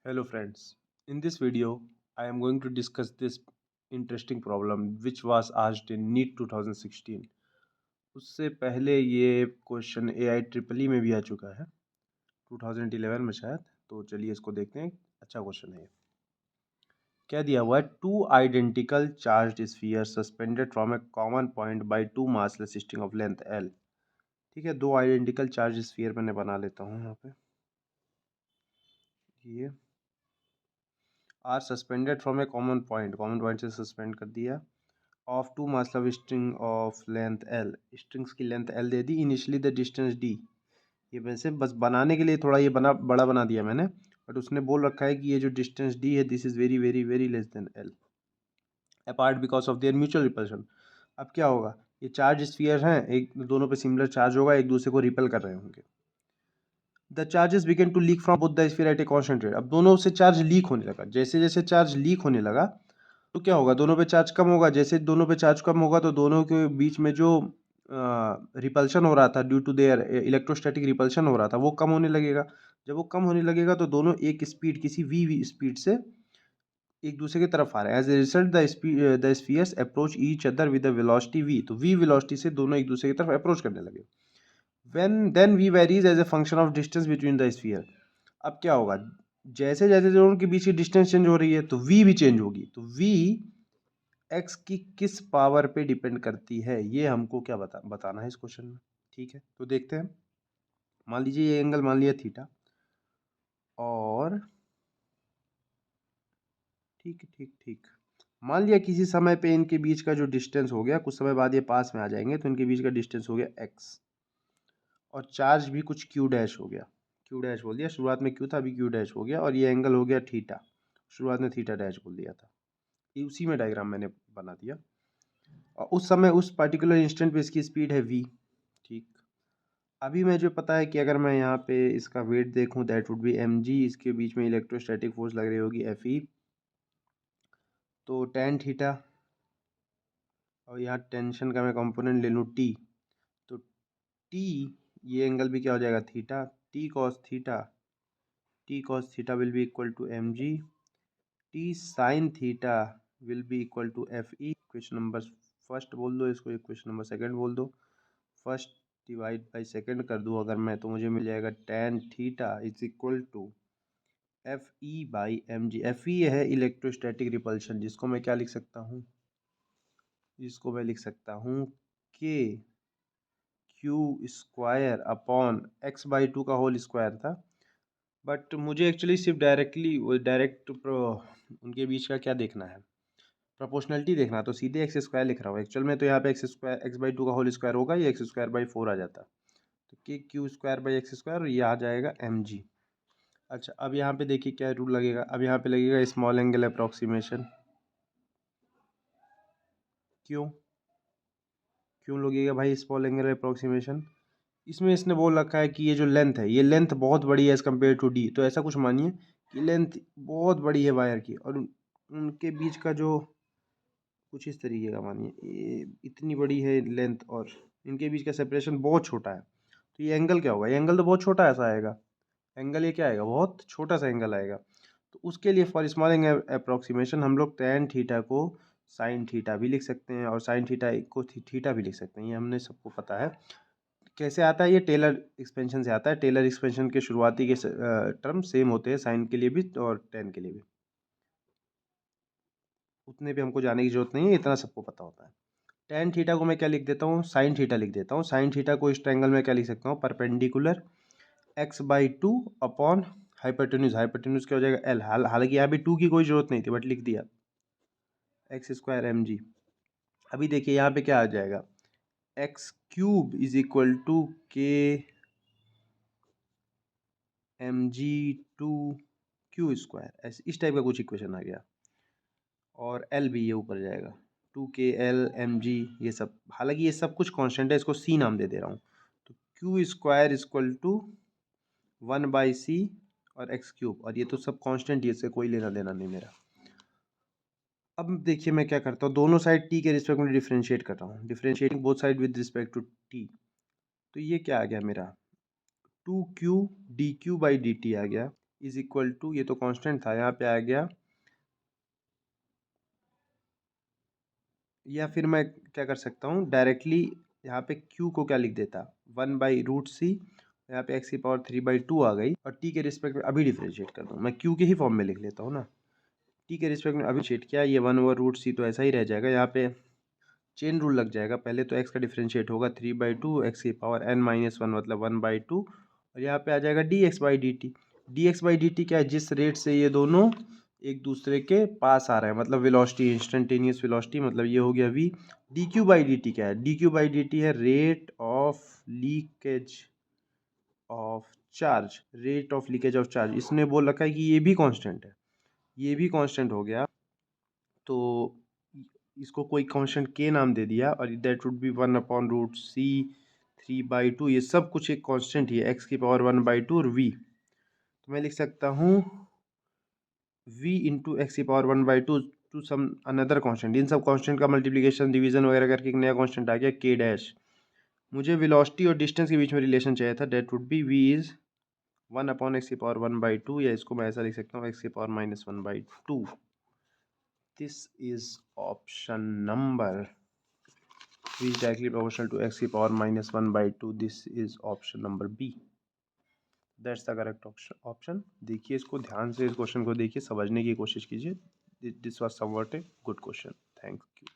Hello friends, in this video I am going to discuss this interesting problem which was asked in NEET 2016. उससे पहले ये question AI triple E में भी आ चुका है 2011 में शायद। तो चलिए इसको देखते हैं। अच्छा क्वेश्चन है ये। क्या दिया हुआ है, two identical charged sphere suspended from a common point by two mass resisting of length L। ठीक है, दो आइडेंटिकल चार्ज स्फीयर मैंने बना लेता हूँ यहाँ पे। ये are suspended from a common point से सस्पेंड कर दिया ऑफ टू मतलब string of length L. Strings की लेंथ एल दे दी, इनिशियली द डिस्टेंस डी। ये वैसे बस बनाने के लिए थोड़ा ये बड़ा बना दिया मैंने, बट उसने बोल रखा है कि ये जो डिस्टेंस डी है this is very very very less than L apart because of their mutual repulsion. अब क्या होगा, ये चार्ज स्फीयर हैं, एक दोनों पे सिमिलर चार्ज होगा, एक दूसरे को रिपेल कर रहे होंगे। The charges begin to leak from both the sphere at a constant rate. अब दोनों से चार्ज लीक होने लगा, जैसे जैसे चार्ज लीक होने लगा तो क्या होगा, दोनों पे चार्ज कम होगा। जैसे दोनों पे चार्ज कम होगा तो दोनों के बीच में जो रिपल्शन हो रहा था due to their electrostatic repulsion हो रहा था वो कम होने लगेगा। जब वो कम होने लगेगा तो दोनों एक स्पीड किसी वी स्पीड से एक दूसरे की तरफ आ रहे हैं। As a result the spheres approach each other with the velocity V. तो वी वेलोसिटी से दोनों एक दूसरे की तरफ अप्रोच करने लगे। When then V varies as a function of distance between the sphere. अब क्या होगा, जैसे जैसे दोनों के बीच की डिस्टेंस चेंज हो रही है तो वी भी चेंज होगी। तो वी एक्स की किस पावर पे डिपेंड करती है, ये हमको क्या बताना है इस क्वेश्चन में। ठीक है, तो देखते हैं। मान लीजिए ये एंगल मान लिया थीटा, और ठीक ठीक ठीक, मान लिया किसी समय पे इनके बीच का जो डिस्टेंस हो गया, कुछ समय बाद ये पास में आ जाएंगे तो इनके बीच का डिस्टेंस हो गया एक्स, और चार्ज भी कुछ क्यू डैश हो गया। क्यू डैश बोल दिया, शुरुआत में क्यू था अभी क्यू डैश हो गया, और ये एंगल हो गया थीटा, शुरुआत में थीटा डैश बोल दिया था। ये उसी में डायग्राम मैंने बना दिया। और उस समय उस पर्टिकुलर इंस्टेंट पे इसकी स्पीड है v। ठीक, अभी मुझे पता है कि अगर मैं यहाँ पे इसका वेट देखूँ that would be M G, इसके बीच में इलेक्ट्रोस्टैटिक फोर्स लग रही होगी एफ ई, तो टेन थीटा, और यहाँ टेंशन का मैं कंपोनेंट ले लूँ टी, तो टी, ये एंगल भी क्या हो जाएगा theta, T cos theta will be equal to M G, T sine theta will be equal to F E. Equation number first बोल दो इसको, इक्वेशन नंबर सेकंड बोल दो। फर्स्ट डिवाइड बाई सेकंड कर दूँ अगर मैं, तो मुझे मिल जाएगा tan theta is equal to F E by M G. F E है इलेक्ट्रोस्टैटिक रिपल्शन, जिसको मैं क्या लिख सकता हूँ, जिसको मैं लिख सकता हूँ के Q square upon x by two का होल स्क्वायर था। बट मुझे एक्चुअली सिर्फ डायरेक्ट उनके बीच का क्या देखना है, प्रोपोर्शनलिटी देखना, तो सीधे एक्स स्क्वायर लिख रहा हूँ। एक्चुअल में तो यहाँ पे एक्स बाई टू का होल स्क्वायर होगा, ये एक्स स्क्वायर बाई फोर आ जाता, तो के Q square by x square, और ये आ जाएगा एम जी। अच्छा, अब यहाँ पे देखिए क्या रूल लगेगा, अब यहाँ पे लगेगा स्मॉल एंगल अप्रॉक्सीमेशन। क्यों क्यों लगेगा भाई स्मॉल एंगल अप्रॉक्सीमेशन, इसमें इसने बोल रखा है कि ये जो लेंथ है, ये लेंथ बहुत बड़ी है एज़ कम्पेयर टू डी। तो ऐसा कुछ मानिए कि लेंथ बहुत बड़ी है वायर की, और उनके बीच का जो कुछ इस तरीके का मानिए, ये इतनी बड़ी है लेंथ और इनके बीच का सेपरेशन बहुत छोटा है, तो ये एंगल क्या होगा, ये एंगल तो बहुत छोटा ऐसा आएगा। एंगल ये क्या आएगा, बहुत छोटा सा एंगल आएगा। तो उसके लिए फॉर स्मॉल एंगल अप्रोक्सीमेशन हम लोग टेन थीटा को साइन थीटा भी लिख सकते हैं, और साइन थीटा को थीटा भी लिख सकते हैं, ये हमने सबको पता है। कैसे आता है, ये टेलर एक्सपेंशन से आता है। टेलर एक्सपेंशन के शुरुआती के टर्म सेम होते हैं साइन के लिए भी और टेन के लिए भी, उतने भी हमको जाने की जरूरत नहीं है, इतना सबको पता होता है। टेन थीटा को मैं क्या लिख देता हूँ, साइन थीटा लिख देता हूँ। साइन थीटा को इस ट्रायंगल में क्या लिख सकता हूँ, perpendicular x by two upon hypotenuse. Hypotenuse क्या हो जाएगा एल, हालांकि यहाँ भी टू की कोई जरूरत नहीं थी बट लिख दिया, एक्स स्क्वायर एम जी। अभी देखिए यहाँ पे क्या आ जाएगा, X cube is equal to K M G two Q square, ऐसे इस टाइप का कुछ इक्वेशन आ गया, और एल भी ये ऊपर जाएगा, टू के एल एम जी, ये सब, हालांकि ये सब कुछ कांस्टेंट है, इसको सी नाम दे दे रहा हूँ। तो Q square equal to one by C और एक्स क्यूब, और ये तो सब कांस्टेंट, ये से कोई लेना देना नहीं मेरा। अब देखिए मैं क्या करता हूँ, दोनों साइड टी के रिस्पेक्ट में डिफरेंशिएट कर रहा हूँ, differentiating both side with respect to T. तो ये क्या आ गया मेरा, two Q D Q by D T आ गया। इज इक्वल टू, ये तो कांस्टेंट था, यहाँ पे आ गया, या फिर मैं क्या कर सकता हूँ डायरेक्टली यहाँ पे q को क्या लिख देता, 1/√c, यहाँ पे x⁻³ आ गई, और t के रिस्पेक्ट में अभी डिफ्रेंशिएट कर दूँ, मैं q के ही फॉर्म में लिख लेता हूँ ना, t के रिस्पेक्ट में अभी डिफ्रेंशिएट किया, ये 1/√c तो ऐसा ही रह जाएगा, यहाँ पे चेन रूल लग जाएगा, पहले तो x का डिफ्रेंशिएट होगा 3/2 x⁻n−1 मतलब 1/2, और यहाँ पे आ जाएगा dx/dt। dx/dt क्या है, जिस रेट से ये दोनों एक दूसरे के पास आ रहे हैं, मतलब वेलोसिटी, इंस्टेंटेनियस वेलोसिटी, मतलब ये हो गया v। dq/dt क्या है, dq/dt है rate of leakage of charge, rate of leakage of charge, इसने बोल रखा है कि ये भी कांस्टेंट है, ये भी कांस्टेंट हो गया, तो इसको कोई कांस्टेंट k नाम दे दिया, और दैट वुड बी 1/√c 3/2, ये सब कुछ एक कांस्टेंट ही है, x⁻1/2 और v, तो मैं लिख सकता हूँ v into x⁻1/2 to some another constant, इन सब कांस्टेंट का मल्टीप्लिकेशन डिवीजन वगैरह करके एक नया कांस्टेंट आ गया k डैश। मुझे वेलोसिटी और डिस्टेंस के बीच में रिलेशन चाहिए था, that would B v is 1/x⁻1/2, या इसको मैं ऐसा लिख सकता हूँ x⁻−1/2। This is option number, v is directly proportional to x⁻−1/2, this is option number b, that's the correct option। देखिए इसको ध्यान से, इस क्वेश्चन को देखिए, समझने की कोशिश कीजिए, this was somewhat a good question, thank you.